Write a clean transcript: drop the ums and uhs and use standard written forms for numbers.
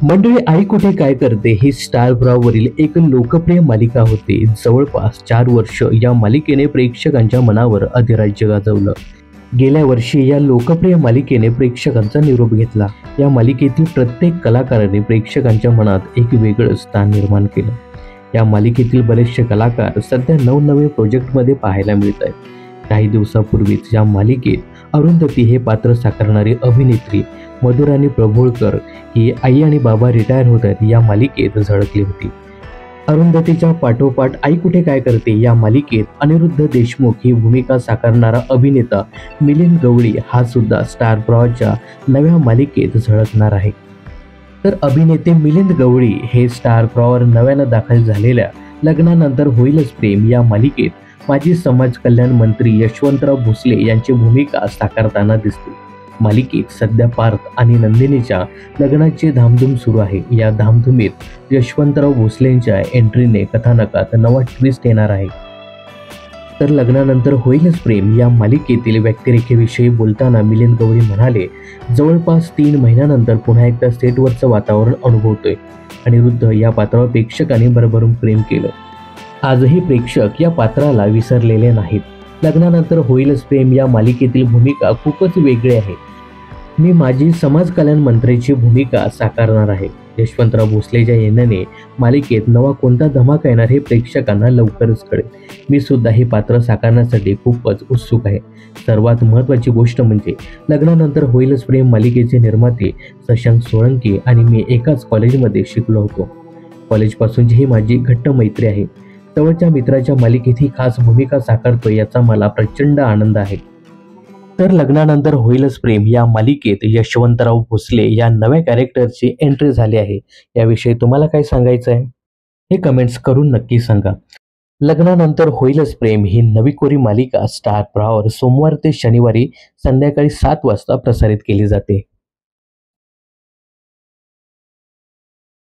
मंडळी, आई कुठे काय करते ही स्टार प्रवाहावरील एक लोकप्रिय मालिका होती. जवळपास 4 वर्ष या मालिकेने प्रेक्षकांच्या मनावर अधिराज्य गाजवलं. गेल्या वर्षी या लोकप्रिय मालिकेने प्रेक्षकांचा निरोप घेतला. या मालिकेतील प्रत्येक कलाकाराने प्रेक्षकांच्या मनात एक वेगळं स्थान निर्माण केलं. या मालिकेतील बरेचसे कलाकार सध्या नवनवीन प्रोजेक्टमध्ये पाहायला मिळत आहेत. काही दिवसापूर्वीच या मालिकेत अरुंधती हे पात्र साकारणारी अभिनेत्री मधुराणी प्रभुळकर ही आई आणि बाबा रिटायर होत आहेत या मालिकेत झळकली होती. अरुंधतीच्या पाठोपाठ आई कुठे काय करते या मालिकेत अनिरुद्ध देशमुख ही भूमिका साकारणारा अभिनेता मिलिंद गवळी हा सुद्धा स्टार प्रवाहाच्या नव्या मालिकेत झळकणार आहे. तर अभिनेते मिलिंद गवळी हे स्टार प्रवाहावर नव्यानं दाखल झालेल्या लग्नानंतर होईलच प्रेम या मालिकेत माजी समाज कल्याण मंत्री यशवंतराव भोसले यांची भूमिका साकारताना दिसतील. मालिकेत सध्या पार्थ आणि नंदिनीच्या लग्नाची धामधूम सुरू आहे. या धामधुमीत यशवंतराव भोसलेंच्या एंट्रीने कथानकात नवा ट्विस्ट येणार आहे. तर लग्नानंतर होईलच प्रेम या मालिकेतील व्यक्तिरेखेविषयी बोलताना मिलिंद गवळी म्हणाले, जवळपास 3 महिन्यानंतर पुन्हा एकदा सेटवरचं वातावरण अनुभवतोय. अनिरुद्ध या पात्रावर प्रेक्षकांनी भरभरून प्रेम केलं. आजही प्रेक्षक या पात्राला विसरलेले नाहीत. लग्नानंतर होईलच प्रेम या मालिकेतील भूमिका खूपच वेगळी आहे. मी माजी समाज कल्याण मंत्र्याची भूमिका साकारणार आहे. यशवंतराव भोसलेच्या येण्याने मालिकेत नवा कोणता धमाका येणार हे प्रेक्षकांना लवकरच कळेल. मी सुद्धा हे पात्र साकारण्यासाठी खूपच उत्सुक आहे. सर्वात महत्त्वाची गोष्ट म्हणजे लग्नानंतर होईलच प्रेम मालिकेचे निर्माते शशांक सोळंकी आणि मी एकाच कॉलेजमध्ये शिकलो होतो. कॉलेजपासूनची ही माझी घट्ट मैत्री आहे. जवळच्या मित्राच्या मालिकेत ही खास भूमिका साकारतोय याचा मला प्रचंड आनंद आहे. तर लग्नानंतर होईलच प्रेम या मालिकेत यशवंतराव भोसले या नव्या कॅरेक्टरची एंट्री झाली आहे. याविषयी तुम्हाला काय सांगायचं आहे हे कमेंट्स करून नक्की सांगा. लग्नानंतर होईलच प्रेम ही नवी कोरी मालिका स्टार प्रवाहावर सोमवार ते शनिवारी संध्याकाळी 7 वाजता प्रसारित केली जाते.